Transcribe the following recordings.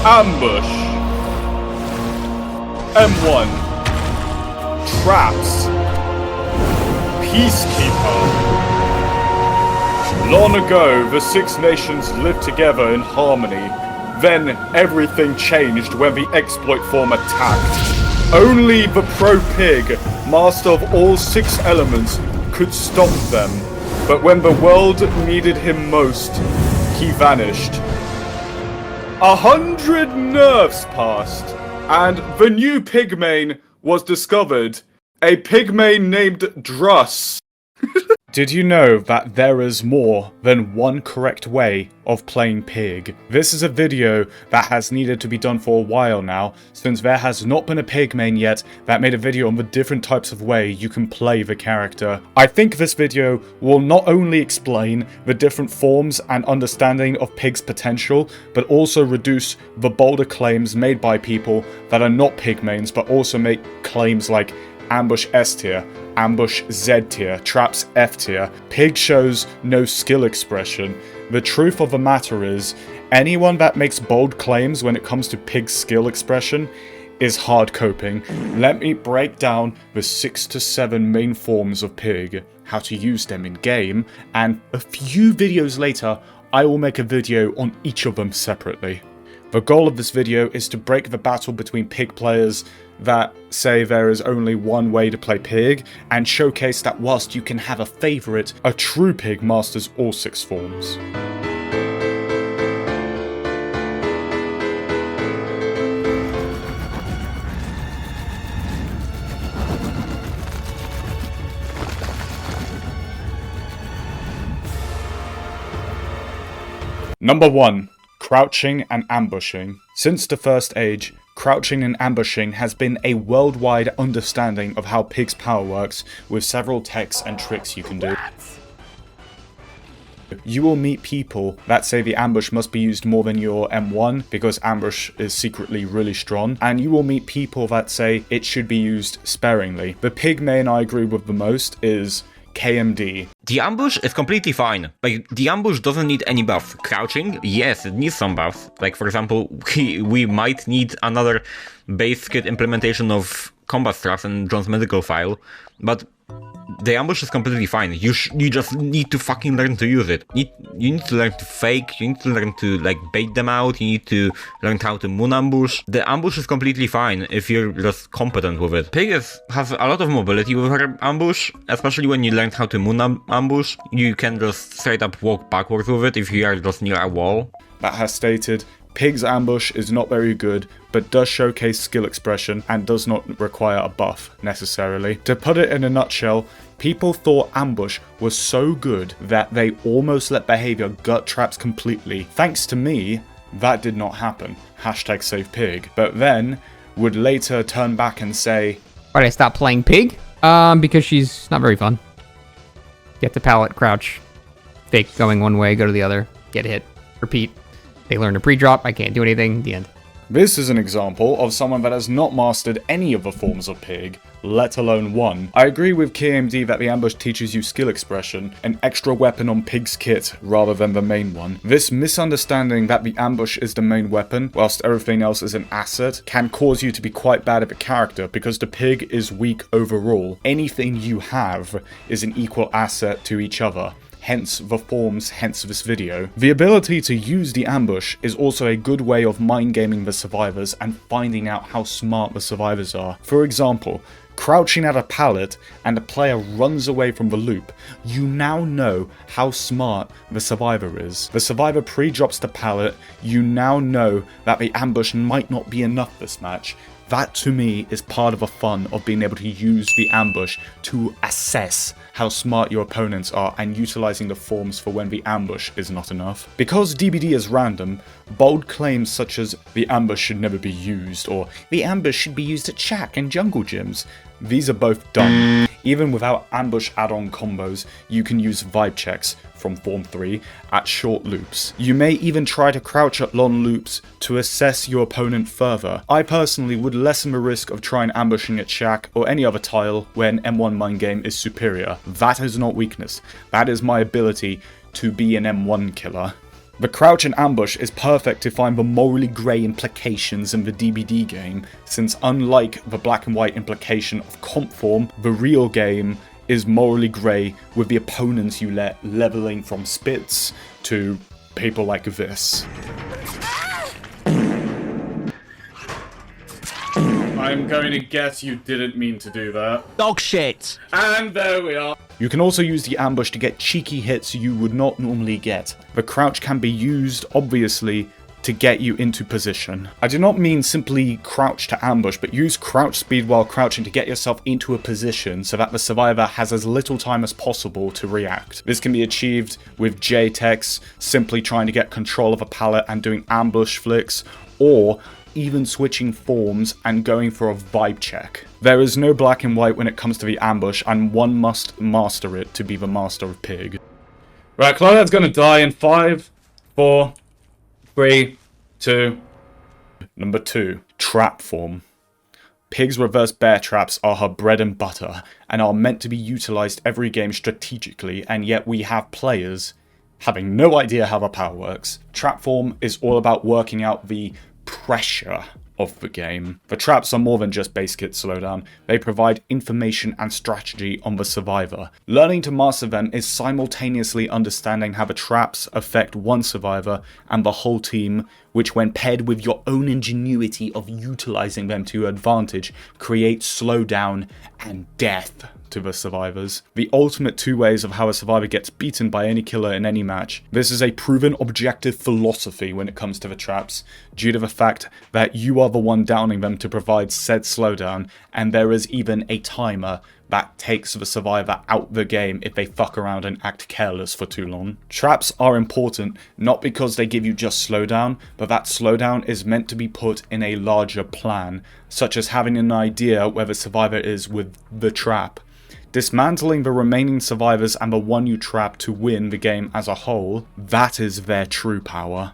Ambush. M1. Traps. Peacekeeper. Long ago, the Six Nations lived together in harmony. Then, everything changed when the exploit form attacked. Only the Pro Pig, master of all 6 elements, could stop them. But when the world needed him most, he vanished. 100 nerfs passed, and the new pigmain was discovered. A pigmain named Druss. Did you know that there is more than one correct way of playing Pig? This is a video that has needed to be done for a while now, since there has not been a Pig main yet that made a video on the different types of way you can play the character. I think this video will not only explain the different forms and understanding of Pig's potential, but also reduce the bolder claims made by people that are not Pig mains, but also make claims like Ambush S tier, Ambush Z tier, Traps F tier. Pig shows no skill expression. The truth of the matter is, anyone that makes bold claims when it comes to Pig's skill expression is hard coping. Let me break down the 6 to 7 main forms of Pig, how to use them in game, and a few videos later, I will make a video on each of them separately. The goal of this video is to break the battle between Pig players that say there is only one way to play Pig, and showcase that whilst you can have a favourite, a true Pig masters all 6 forms. Number 1. Crouching and ambushing. Since the first age, crouching and ambushing has been a worldwide understanding of how Pig's power works, with several techs and tricks you can do. You will meet people that say the ambush must be used more than your M1 because ambush is secretly really strong, and you will meet people that say it should be used sparingly. The Pig main I agree with the most is KMD. The ambush is completely fine. Like, the ambush doesn't need any buffs. Crouching, yes, it needs some buffs. Like, for example, we might need another base kit implementation of combat straps in John's medical file, but the ambush is completely fine. You just need to fucking learn to use it. You need to learn to fake, you need to learn to, like, bait them out, you need to learn how to moon ambush. The ambush is completely fine if you're just competent with it. Pig has a lot of mobility with her ambush, especially when you learn how to moon ambush. You can just straight up walk backwards with it if you are just near a wall. That has stated, Pig's ambush is not very good, but does showcase skill expression and does not require a buff, necessarily. To put it in a nutshell, people thought ambush was so good that they almost let behavior gut traps completely. Thanks to me, that did not happen. Hashtag save Pig. But then, would later turn back and say, Why'd I stop playing Pig? Because she's not very fun. Get the pallet, crouch, fake going one way, go to the other, get hit, repeat. They learn to pre-drop, I can't do anything, the end. This is an example of someone that has not mastered any of the forms of Pig, let alone one. I agree with KMD that the ambush teaches you skill expression, an extra weapon on Pig's kit rather than the main one. This misunderstanding that the ambush is the main weapon, whilst everything else is an asset, can cause you to be quite bad at the character because the Pig is weak overall. Anything you have is an equal asset to each other. Hence the forms, hence this video. The ability to use the ambush is also a good way of mind gaming the survivors and finding out how smart the survivors are. For example, crouching at a pallet and the player runs away from the loop, you now know how smart the survivor is. The survivor pre-drops the pallet, you now know that the ambush might not be enough this match. That to me is part of the fun of being able to use the ambush to assess how smart your opponents are and utilizing the forms for when the ambush is not enough. Because DBD is random, bold claims such as the ambush should never be used or the ambush should be used at shack and jungle gyms, these are both dumb. Even without ambush add-on combos, you can use vibe checks from Form 3 at short loops. You may even try to crouch at long loops to assess your opponent further. I personally would lessen the risk of trying ambushing at shack or any other tile when M1 mind game is superior. That is not weakness. That is my ability to be an M1 killer. The crouch and ambush is perfect to find the morally grey implications in the DBD game, since unlike the black and white implication of comp form, the real game is morally grey with the opponents you let leveling from spits to people like this. I'm going to guess you didn't mean to do that. Dog shit. And there we are. You can also use the ambush to get cheeky hits you would not normally get. The crouch can be used, obviously, to get you into position. I do not mean simply crouch to ambush, but use crouch speed while crouching to get yourself into a position so that the survivor has as little time as possible to react. This can be achieved with J-Tex, simply trying to get control of a pallet and doing ambush flicks, or even switching forms and going for a vibe check. There is no black and white when it comes to the ambush, and one must master it to be the master of Pig. Right, Claudette's gonna die in 5, 4, 3, 2. Number 2, trap form. Pig's reverse bear traps are her bread and butter, and are meant to be utilized every game strategically, and yet we have players having no idea how the power works. Trap form is all about working out the pressure of the game. The traps are more than just base kit slowdown, they provide information and strategy on the survivor. Learning to master them is simultaneously understanding how the traps affect one survivor and the whole team, which when paired with your own ingenuity of utilizing them to your advantage, creates slowdown and death to the survivors. The ultimate 2 ways of how a survivor gets beaten by any killer in any match. This is a proven objective philosophy when it comes to the traps, due to the fact that you are the one downing them to provide said slowdown, and there is even a timer that takes the survivor out the game if they fuck around and act careless for too long. Traps are important, not because they give you just slowdown, but that slowdown is meant to be put in a larger plan, such as having an idea where the survivor is with the trap. Dismantling the remaining survivors and the one you trap to win the game as a whole, that is their true power.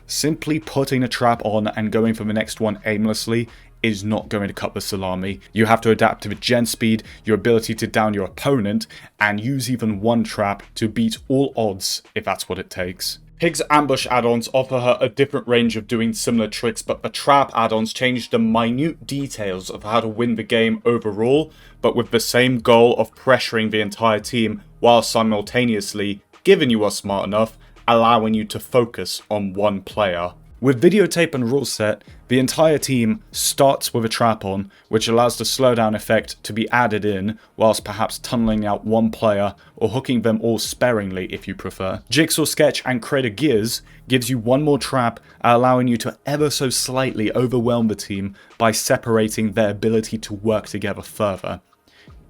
Simply putting a trap on and going for the next one aimlessly is not going to cut the salami. You have to adapt to the gen speed, your ability to down your opponent, and use even one trap to beat all odds if that's what it takes. Pig's ambush add-ons offer her a different range of doing similar tricks, but the trap add-ons change the minute details of how to win the game overall, but with the same goal of pressuring the entire team while simultaneously, given you are smart enough, allowing you to focus on one player. With videotape and rule set, the entire team starts with a trap on, which allows the slowdown effect to be added in, whilst perhaps tunneling out one player or hooking them all sparingly if you prefer. Jigsaw Sketch and Crater Gears gives you one more trap, allowing you to ever so slightly overwhelm the team by separating their ability to work together further.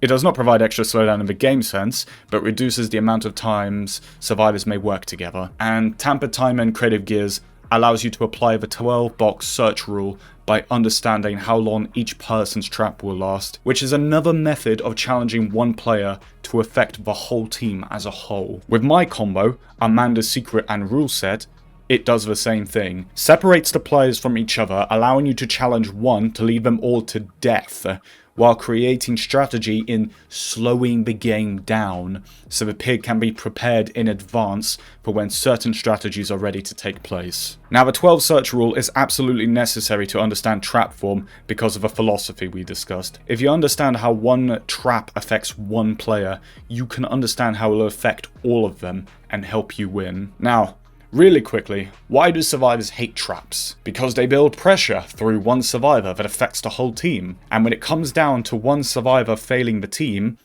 It does not provide extra slowdown in the game sense, but reduces the amount of times survivors may work together. And Tampered Time and Creative Gears allows you to apply the 12-box search rule by understanding how long each person's trap will last, which is another method of challenging one player to affect the whole team as a whole. With my combo, Amanda's Secret and Rule Set, it does the same thing. Separates the players from each other, allowing you to challenge one to lead them all to death, while creating strategy in slowing the game down, so the pig can be prepared in advance for when certain strategies are ready to take place. Now, the 12 search rule is absolutely necessary to understand trap form because of a philosophy we discussed. If you understand how one trap affects one player, you can understand how it will affect all of them and help you win. Now, really quickly, why do survivors hate traps? Because they build pressure through one survivor that affects the whole team, and when it comes down to one survivor failing the team,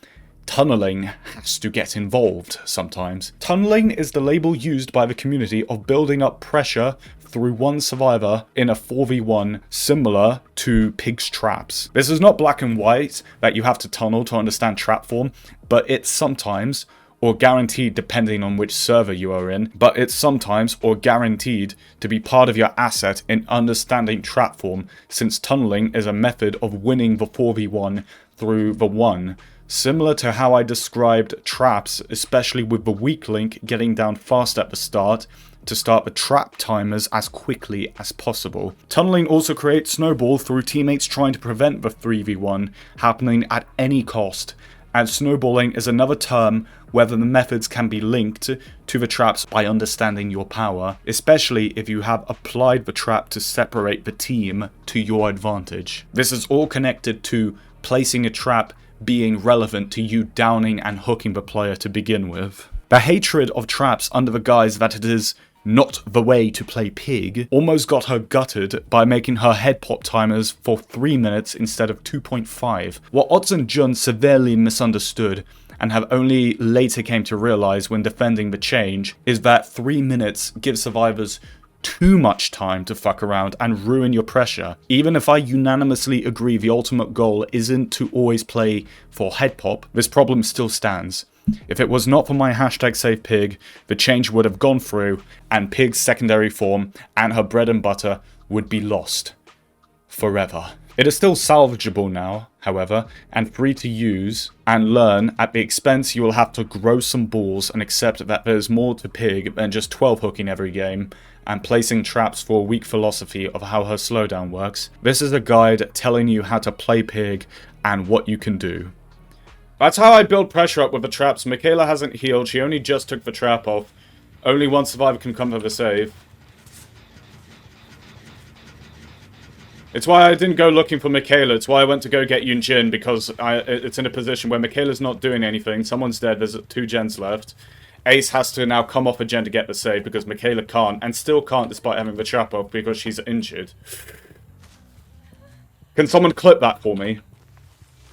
tunneling has to get involved sometimes. Tunneling is the label used by the community of building up pressure through one survivor in a 4v1 similar to Pig's traps. This is not black and white that you have to tunnel to understand trap form, but it's sometimes, or guaranteed depending on which server you are in, but it's sometimes or guaranteed to be part of your asset in understanding trap form, since tunneling is a method of winning the 4v1 through the 1, similar to how I described traps, especially with the weak link getting down fast at the start to start the trap timers as quickly as possible. Tunneling also creates snowball through teammates trying to prevent the 3v1 happening at any cost, and snowballing is another term where the methods can be linked to the traps by understanding your power, especially if you have applied the trap to separate the team to your advantage. This is all connected to placing a trap being relevant to you downing and hooking the player to begin with. The hatred of traps under the guise that it is not the way to play Pig almost got her gutted by making her head pop timers for 3 minutes instead of 2.5. What Odds and Jun severely misunderstood and have only later came to realize when defending the change is that 3 minutes gives survivors too much time to fuck around and ruin your pressure. Even if I unanimously agree the ultimate goal isn't to always play for head pop, this problem still stands. If it was not for my #SavePig, the change would have gone through and Pig's secondary form and her bread and butter would be lost. Forever. It is still salvageable now, however, and free to use and learn. At the expense you will have to grow some balls and accept that there's more to Pig than just 12 hooking every game and placing traps for a weak philosophy of how her slowdown works. This is a guide telling you how to play Pig and what you can do. That's how I build pressure up with the traps. Michaela hasn't healed, she only just took the trap off. Only one survivor can come to the save. It's why I didn't go looking for Michaela, it's why I went to go get Yun Jin, because it's in a position where Michaela's not doing anything, someone's dead, there's 2 gens left. Ace has to now come off a gen to get the save because Michaela can't, and still can't despite having the trap off because she's injured. Can someone clip that for me?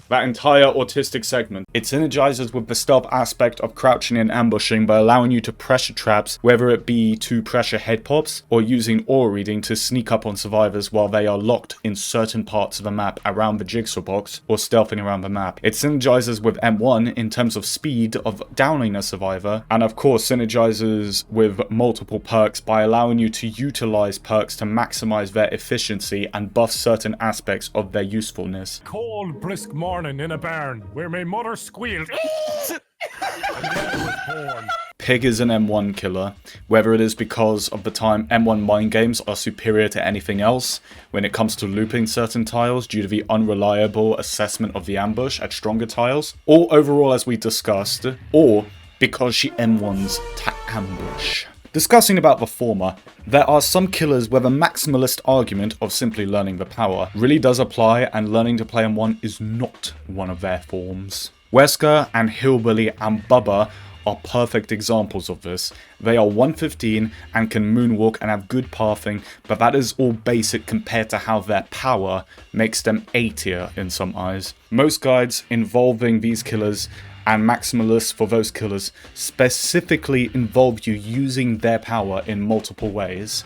That entire autistic segment. It synergizes with the stealth aspect of crouching and ambushing by allowing you to pressure traps, whether it be to pressure head pops or using aura reading to sneak up on survivors while they are locked in certain parts of the map around the jigsaw box or stealthing around the map. It synergizes with M1 in terms of speed of downing a survivor, and of course synergizes with multiple perks by allowing you to utilize perks to maximize their efficiency and buff certain aspects of their usefulness. Cold, brisk morning in a barn where my mother squealed. And then I was born. Pig is an M1 killer, whether it is because of the time M1 mind games are superior to anything else when it comes to looping certain tiles due to the unreliable assessment of the ambush at stronger tiles, or overall as we discussed, or because she M1s to ambush. Discussing about the former, there are some killers where the maximalist argument of simply learning the power really does apply, and learning to play M1 is not one of their forms. Wesker and Hillbilly and Bubba are perfect examples of this. They are 115 and can moonwalk and have good pathing, but that is all basic compared to how their power makes them A tier in some eyes. Most guides involving these killers and maximalists for those killers specifically involve you using their power in multiple ways.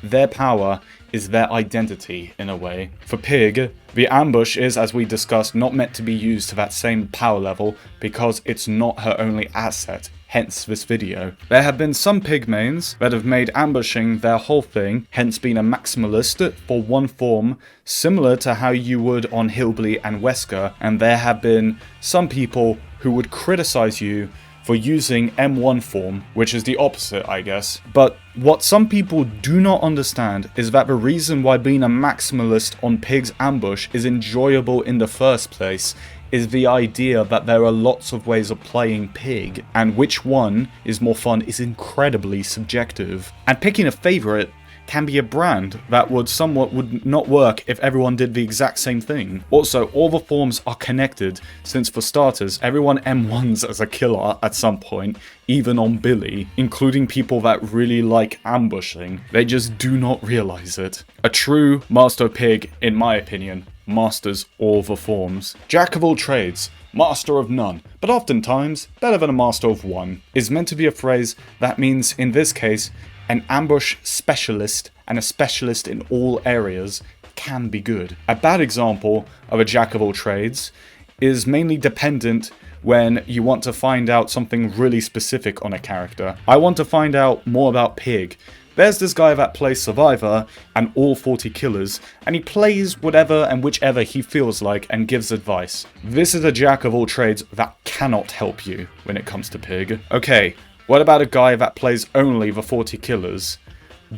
Their power is their identity in a way. For Pig, the ambush is, as we discussed, not meant to be used to that same power level because it's not her only asset, hence this video. There have been some Pig mains that have made ambushing their whole thing, hence being a maximalist for one form, similar to how you would on Hillbilly and Wesker, and there have been some people who would criticize you for using M1 form, which is the opposite, I guess. But what some people do not understand is that the reason why being a maximalist on Pig's ambush is enjoyable in the first place is the idea that there are lots of ways of playing Pig, and which one is more fun is incredibly subjective. And picking a favorite can be a brand that would not work if everyone did the exact same thing. Also, all the forms are connected, since for starters, everyone M1s as a killer at some point, even on Billy, including people that really like ambushing. They just do not realize it. A true Master Pig, in my opinion, masters all the forms. Jack of all trades, master of none, but oftentimes better than a master of one, is meant to be a phrase that means, in this case, an ambush specialist and a specialist in all areas can be good. A bad example of a jack of all trades is mainly dependent when you want to find out something really specific on a character. I want to find out more about Pig. There's this guy that plays Survivor and all 40 killers, and he plays whatever and whichever he feels like and gives advice. This is a jack of all trades that cannot help you when it comes to Pig. Okay, what about a guy that plays only the 40 killers?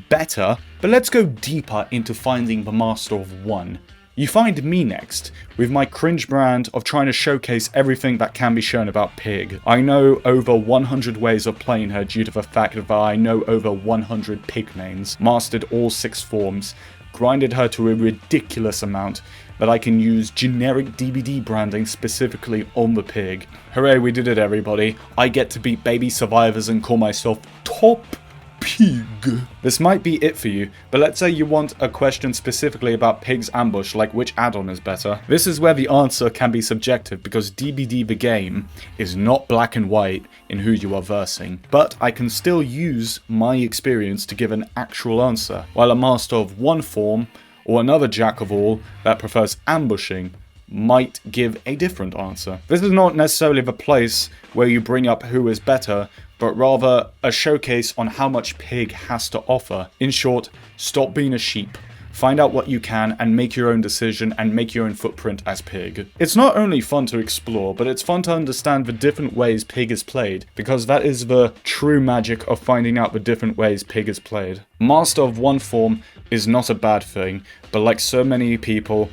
Better, but let's go deeper into finding the master of one. You find me next, with my cringe brand of trying to showcase everything that can be shown about Pig. I know over 100 ways of playing her due to the fact that I know over 100 Pig mains, mastered all 6 forms, grinded her to a ridiculous amount that I can use generic DBD branding specifically on the Pig. Hooray, we did it everybody. I get to beat baby survivors and call myself top Pig. This might be it for you, but let's say you want a question specifically about Pig's ambush, like which add-on is better. This is where the answer can be subjective, because DBD the game is not black and white in who you are versing, but I can still use my experience to give an actual answer, while a master of one form, or another jack of all that prefers ambushing, might give a different answer. This is not necessarily the place where you bring up who is better, but rather a showcase on how much Pig has to offer. In short, stop being a sheep. Find out what you can and make your own decision and make your own footprint as Pig. It's not only fun to explore, but it's fun to understand the different ways Pig is played, because that is the true magic of finding out the different ways Pig is played. Master of one form is not a bad thing, but like so many people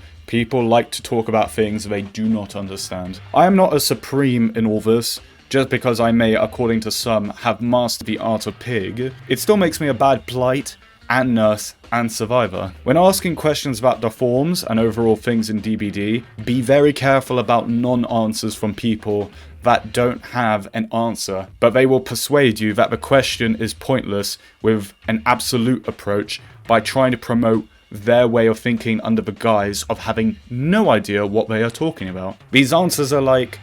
like to talk about things they do not understand. I am not a supreme in all this. Just because I may, according to some, have mastered the art of Pig, it still makes me a bad Blight, and Nurse, and Survivor. When asking questions about the forms and overall things in DBD, be very careful about non-answers from people that don't have an answer, but they will persuade you that the question is pointless with an absolute approach by trying to promote their way of thinking under the guise of having no idea what they are talking about. These answers are like,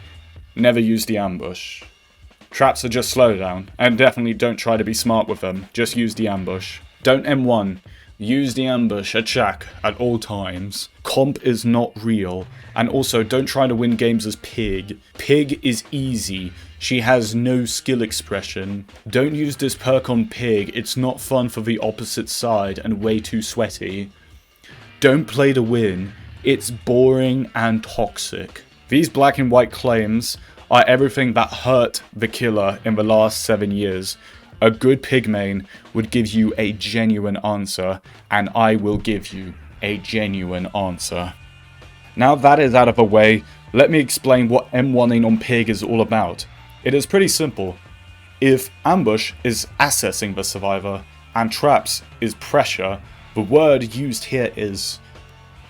never use the ambush. Traps are just slowdown, and definitely don't try to be smart with them, just use the ambush. Don't M1, use the ambush at Shack at all times. Comp is not real, and also don't try to win games as Pig. Pig is easy, she has no skill expression. Don't use this perk on Pig, it's not fun for the opposite side and way too sweaty. Don't play to win, it's boring and toxic. These black and white claims are everything that hurt the killer in the last 7 years. A good Pig main would give you a genuine answer, and I will give you a genuine answer. Now that is out of the way, let me explain what M1ing on Pig is all about. It is pretty simple. If ambush is assessing the survivor, and traps is pressure, the word used here is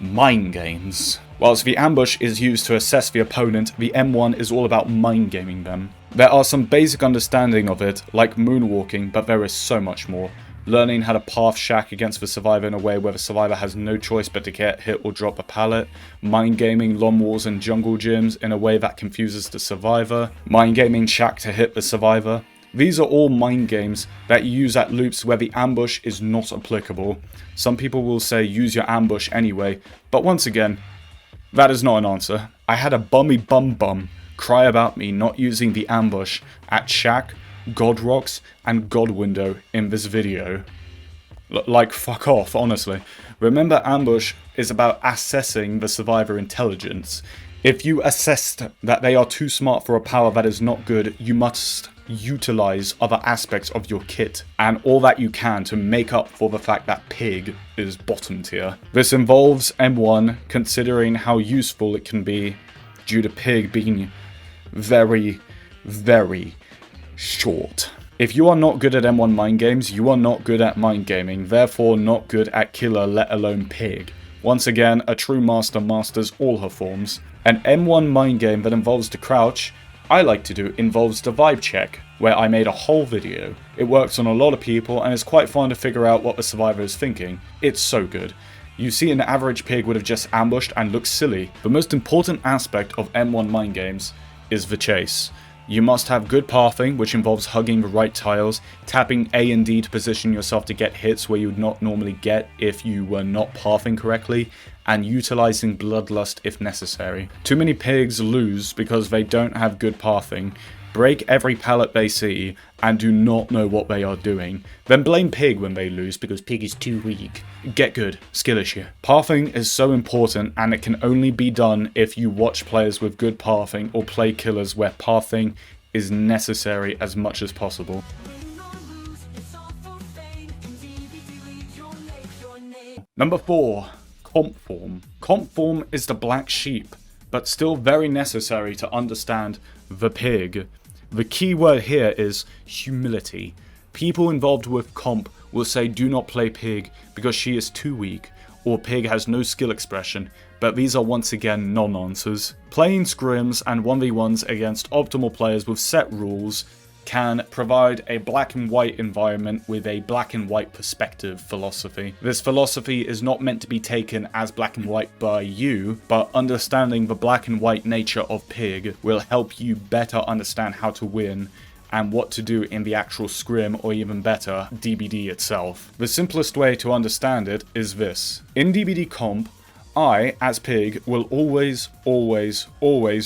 mind games. Whilst the ambush is used to assess the opponent, the M1 is all about mind gaming them. There are some basic understanding of it, like moonwalking, but there is so much more. Learning how to path Shack against the survivor in a way where the survivor has no choice but to get hit or drop a pallet. Mind gaming long walls and jungle gyms in a way that confuses the survivor. Mind gaming Shack to hit the survivor. These are all mind games that you use at loops where the ambush is not applicable. Some people will say use your ambush anyway, but once again, that is not an answer. I had a bummy bum cry about me not using the ambush at Shack, God Rocks, and God Window in this video. Like, fuck off, honestly. Remember, ambush is about assessing the survivor intelligence. If you assessed that they are too smart for a power that is not good, you must utilize other aspects of your kit and all that you can to make up for the fact that Pig is bottom tier. This involves M1 considering how useful it can be due to Pig being very, very short. If you are not good at M1 mind games, you are not good at mind gaming, therefore not good at killer, let alone Pig. Once again, a true master masters all her forms. An M1 mind game that involves the crouch I like to do involves the vibe check, where I made a whole video. It works on a lot of people and it's quite fun to figure out what the survivor is thinking. It's so good. You see, an average Pig would have just ambushed and looked silly. The most important aspect of M1 mind games is the chase. You must have good pathing, which involves hugging the right tiles, tapping A and D to position yourself to get hits where you would not normally get if you were not pathing correctly, and utilizing bloodlust if necessary. Too many Pigs lose because they don't have good pathing, break every pallet they see, and do not know what they are doing. Then blame Pig when they lose because Pig is too weak. Get good, skill issue. Pathing is so important, and it can only be done if you watch players with good pathing or play killers where pathing is necessary as much as possible. Number 4. Comp form. Comp form is the black sheep, but still very necessary to understand the pig. The key word here is humility. People involved with comp will say do not play pig because she is too weak, or pig has no skill expression, but these are once again non-answers. Playing scrims and 1v1s against optimal players with set rules can provide a black and white environment with a black and white perspective philosophy. This philosophy is not meant to be taken as black and white by you, but understanding the black and white nature of pig will help you better understand how to win and what to do in the actual scrim, or even better, DBD itself. The simplest way to understand it is this. In DBD comp, I, as pig, will always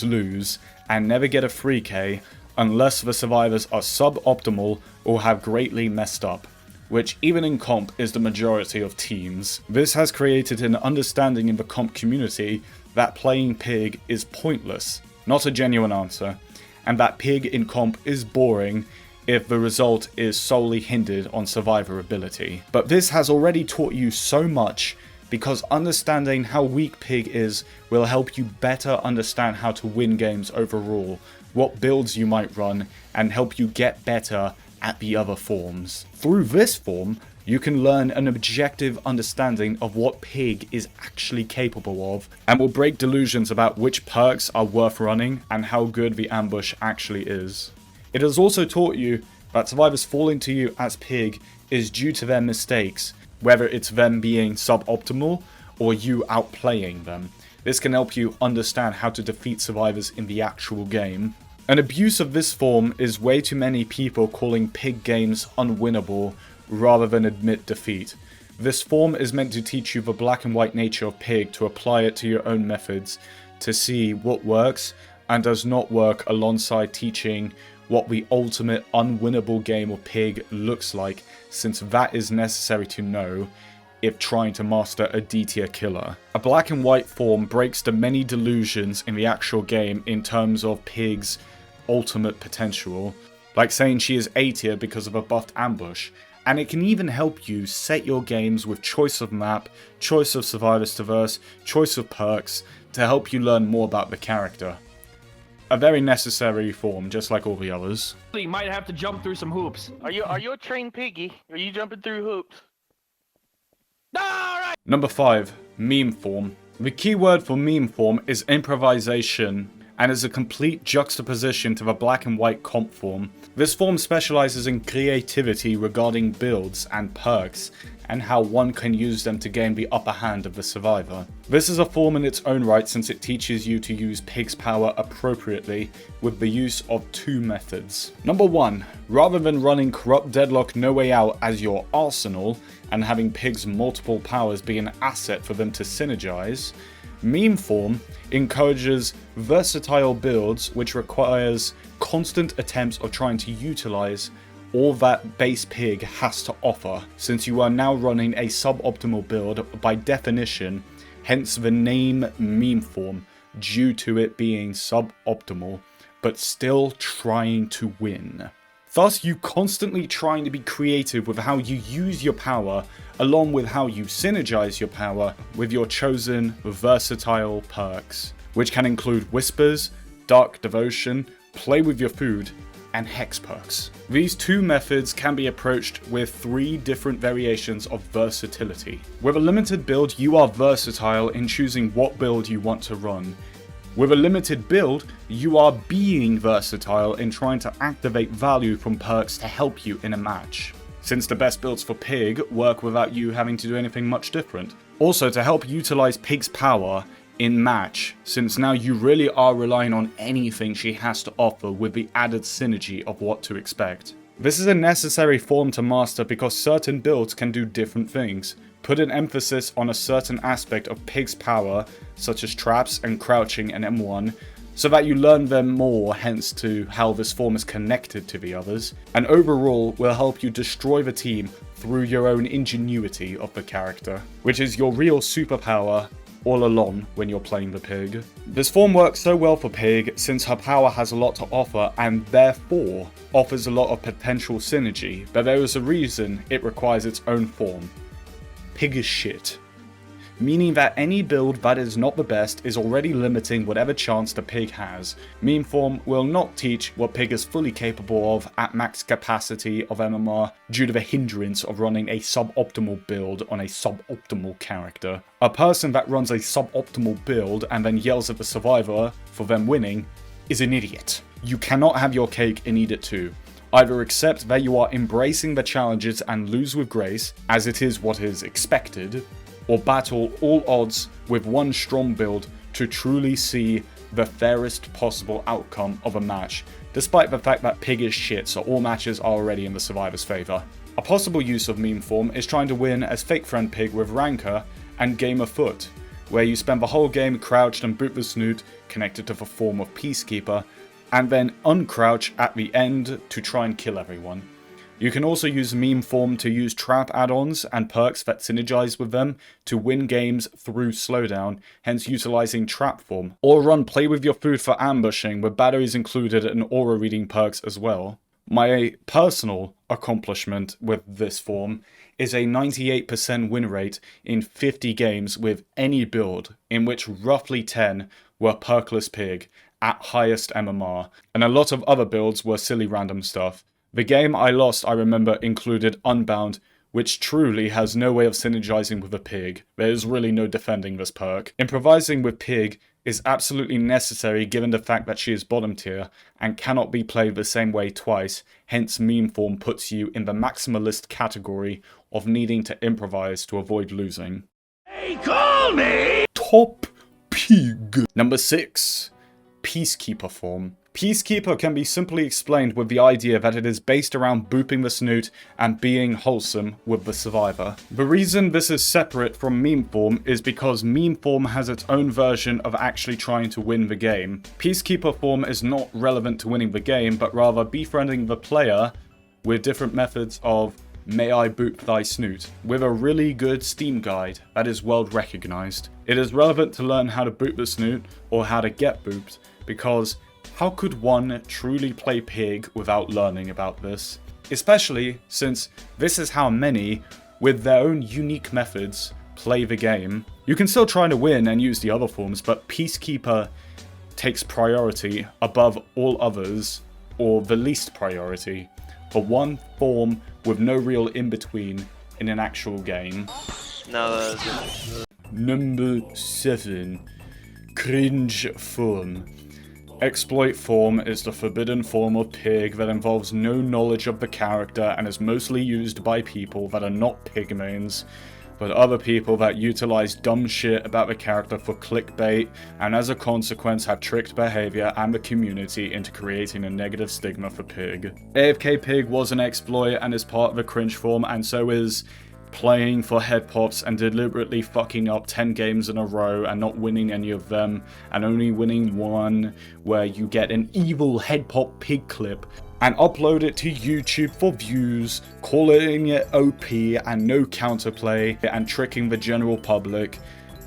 lose and never get a free K unless the survivors are suboptimal or have greatly messed up, which even in comp is the majority of teams. This has created an understanding in the comp community that playing pig is pointless, not a genuine answer, and that pig in comp is boring if the result is solely hindered on survivability. But this has already taught you so much, because understanding how weak pig is will help you better understand how to win games overall, what builds you might run, and help you get better at the other forms. Through this form, you can learn an objective understanding of what pig is actually capable of, and will break delusions about which perks are worth running and how good the ambush actually is. It has also taught you that survivors falling to you as pig is due to their mistakes, whether it's them being suboptimal or you outplaying them. This can help you understand how to defeat survivors in the actual game. An abuse of this form is way too many people calling pig games unwinnable rather than admit defeat. This form is meant to teach you the black and white nature of pig, to apply it to your own methods, to see what works and does not work, alongside teaching what the ultimate unwinnable game of pig looks like, since that is necessary to know if trying to master a D tier killer. A black and white form breaks the many delusions in the actual game in terms of pig's ultimate potential, like saying she is A tier because of a buffed ambush, and it can even help you set your games with choice of map, choice of survivors to verse, choice of perks, to help you learn more about the character. A very necessary form, just like all the others. You might have to jump through some hoops. Are you a trained piggy? Are you jumping through hoops? Alright! Number 5. Meme form. The key word for meme form is improvisation, and is a complete juxtaposition to the black and white comp form. This form specializes in creativity regarding builds and perks, and how one can use them to gain the upper hand of the survivor. This is a form in its own right, since it teaches you to use pig's power appropriately with the use of 2 methods. Number 1. Rather than running Corrupt Deadlock No Way Out as your arsenal, and having pig's multiple powers be an asset for them to synergize, meme form encourages versatile builds, which requires constant attempts of trying to utilize all that base pig has to offer, since you are now running a suboptimal build by definition, hence the name meme form, due to it being suboptimal, but still trying to win. Thus, you constantly trying to be creative with how you use your power, along with how you synergize your power with your chosen versatile perks, which can include Whispers, Dark Devotion, Play with Your Food, and Hex perks. These 2 methods can be approached with 3 different variations of versatility. With a limited build, you are versatile in choosing what build you want to run. With a limited build, you are being versatile in trying to activate value from perks to help you in a match, since the best builds for pig work without you having to do anything much different. Also, to help utilize pig's power in match, since now you really are relying on anything she has to offer with the added synergy of what to expect. This is a necessary form to master because certain builds can do different things, put an emphasis on a certain aspect of pig's power, such as traps and crouching and M1, so that you learn them more, hence to how this form is connected to the others, and overall will help you destroy the team through your own ingenuity of the character, which is your real superpower all along when you're playing the pig. This form works so well for pig since her power has a lot to offer and therefore offers a lot of potential synergy, but there is a reason it requires its own form. Pig is shit. meaning that any build that is not the best is already limiting whatever chance the pig has. Meme form will not teach what pig is fully capable of at max capacity of MMR due to the hindrance of running a suboptimal build on a suboptimal character. A person that runs a suboptimal build and then yells at the survivor for them winning is an idiot. You cannot have your cake and eat it too. Either accept that you are embracing the challenges and lose with grace, as it is what is expected, or battle all odds with one strong build to truly see the fairest possible outcome of a match, despite the fact that pig is shit, so all matches are already in the survivor's favour. A possible use of meme form is trying to win as fake friend pig with Ranker and Game Afoot, where you spend the whole game crouched and boot the snoot connected to the form of Peacekeeper, and then uncrouch at the end to try and kill everyone. You can also use meme form to use trap add-ons and perks that synergize with them to win games through slowdown, hence utilizing trap form. Or run play with your food for ambushing with batteries included and aura reading perks as well. My personal accomplishment with this form is a 98% win rate in 50 games with any build, in which roughly 10 were perkless pig at highest MMR, and a lot of other builds were silly random stuff. The game I lost, I remember, included Unbound, which truly has no way of synergizing with a pig. There is really no defending this perk. Improvising with pig is absolutely necessary given the fact that she is bottom tier and cannot be played the same way twice, hence meme form puts you in the maximalist category of needing to improvise to avoid losing. Hey, call me! Top pig. Number 6. Peacekeeper form. Peacekeeper can be simply explained with the idea that it is based around booping the snoot and being wholesome with the survivor. The reason this is separate from meme form is because meme form has its own version of actually trying to win the game. Peacekeeper form is not relevant to winning the game, but rather befriending the player with different methods of "May I boop thy snoot?" with a really good Steam guide that is world recognized. It is relevant to learn how to boop the snoot or how to get booped, because how could one truly play pig without learning about this? Especially since this is how many, with their own unique methods, play the game. You can still try to win and use the other forms, but Peacekeeper takes priority above all others, or the least priority, for one form with no real in-between in an actual game. No, Number 7. Cringe form. Exploit form is the forbidden form of pig that involves no knowledge of the character and is mostly used by people that are not pig mains, but other people that utilize dumb shit about the character for clickbait and as a consequence have tricked behavior and the community into creating a negative stigma for pig. AFK pig was an exploit and is part of the cringe form, and so is playing for head pops and deliberately fucking up 10 games in a row and not winning any of them, and only winning one where you get an evil head pop pig clip and upload it to YouTube for views, calling it OP and no counterplay, and tricking the general public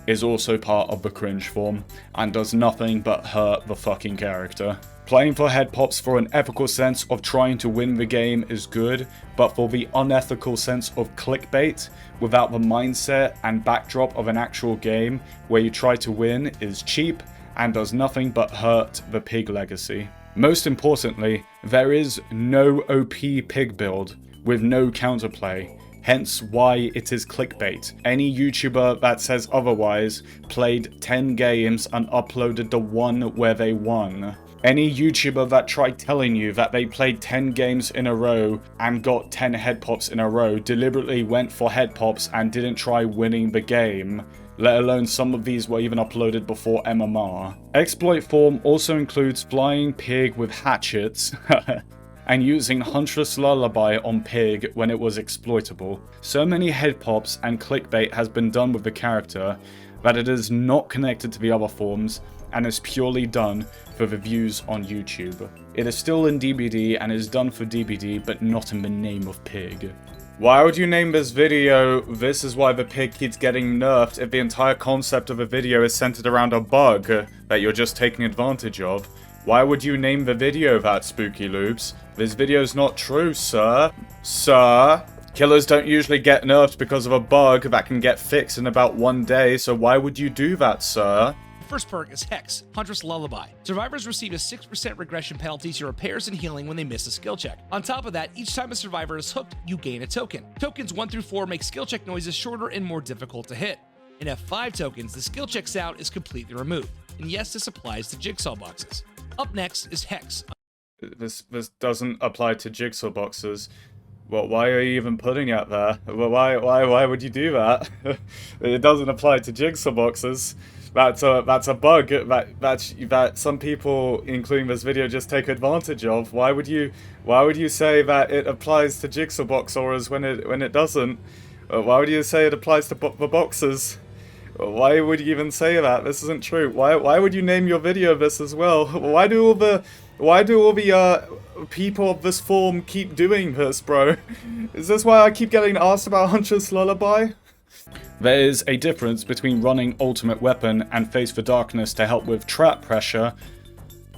is also part of the cringe form and does nothing but hurt the fucking character. Playing for head pops for an ethical sense of trying to win the game is good, but for the unethical sense of clickbait, without the mindset and backdrop of an actual game where you try to win, is cheap and does nothing but hurt the pig legacy. Most importantly, there is no OP pig build with no counterplay, hence why it is clickbait. Any YouTuber that says otherwise played 10 games and uploaded the one where they won. Any YouTuber that tried telling you that they played 10 games in a row and got 10 head pops in a row deliberately went for head pops and didn't try winning the game, let alone some of these were even uploaded before MMR. Exploit form also includes flying pig with hatchets and using Huntress Lullaby on pig when it was exploitable. So many head pops and clickbait has been done with the character that it is not connected to the other forms and is purely done for the views on YouTube. It is still in DBD and is done for DBD, but not in the name of pig. Why would you name this video "This is why the pig keeps getting nerfed" if the entire concept of the video is centered around a bug that you're just taking advantage of? Why would you name the video that, Spooky Loops? This video's not true, sir. Sir? Killers don't usually get nerfed because of a bug that can get fixed in about 1 day, so why would you do that, sir? First perk is Hex, Huntress Lullaby. Survivors receive a 6% regression penalty to repairs and healing when they miss a skill check. On top of that, each time a survivor is hooked, you gain a token. Tokens 1 through 4 make skill check noises shorter and more difficult to hit. In F5 tokens, the skill check sound is completely removed. And yes, this applies to jigsaw boxes. Up next is Hex. This doesn't apply to jigsaw boxes. Well, why are you even putting it there? Well, why would you do that? It doesn't apply to jigsaw boxes. That's a bug that some people, including this video, just take advantage of. Why would you say that it applies to jigsaw box auras when it doesn't? Why would you say it applies to the boxes? Why would you even say that? This isn't true. Why would you name your video this as well? Why do all the people of this form keep doing this, bro? Is this why I keep getting asked about Huntress Lullaby? There is a difference between running Ultimate Weapon and Face for Darkness to help with trap pressure,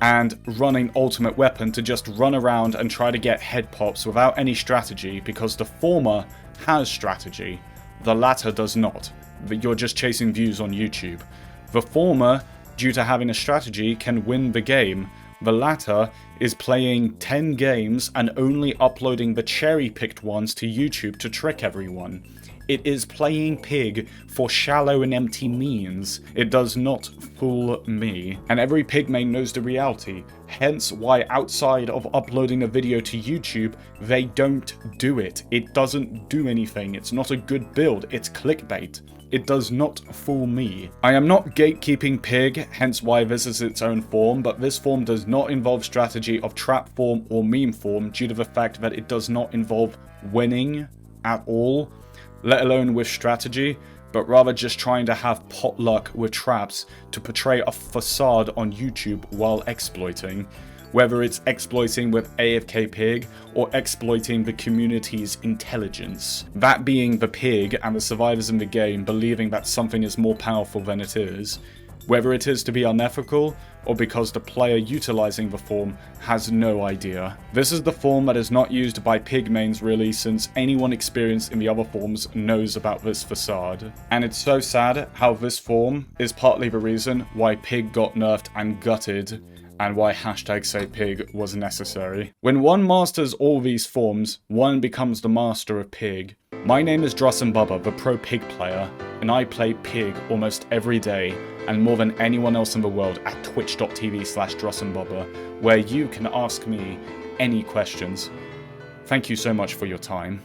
and running Ultimate Weapon to just run around and try to get head pops without any strategy, because the former has strategy, the latter does not. You're just chasing views on YouTube. The former, due to having a strategy, can win the game. The latter is playing 10 games and only uploading the cherry-picked ones to YouTube to trick everyone. It is playing pig for shallow and empty means. It does not fool me. And every pig main knows the reality. Hence why outside of uploading a video to YouTube, they don't do it. It doesn't do anything. It's not a good build. It's clickbait. It does not fool me. I am not gatekeeping pig, hence why this is its own form, but this form does not involve strategy of trap form or meme form due to the fact that it does not involve winning at all, let alone with strategy, but rather just trying to have potluck with traps to portray a facade on YouTube while exploiting. Whether it's exploiting with AFK pig or exploiting the community's intelligence. That being the pig and the survivors in the game believing that something is more powerful than it is. Whether it is to be unethical or because the player utilizing the form has no idea. This is the form that is not used by pig mains really, since anyone experienced in the other forms knows about this facade. And it's so sad how this form is partly the reason why pig got nerfed and gutted, and why #SayPig was necessary. When one masters all these forms, one becomes the master of pig. My name is DrussNBubba, the pro pig player, and I play pig almost every day, and more than anyone else in the world at twitch.tv/DrussNBubba, where you can ask me any questions. Thank you so much for your time.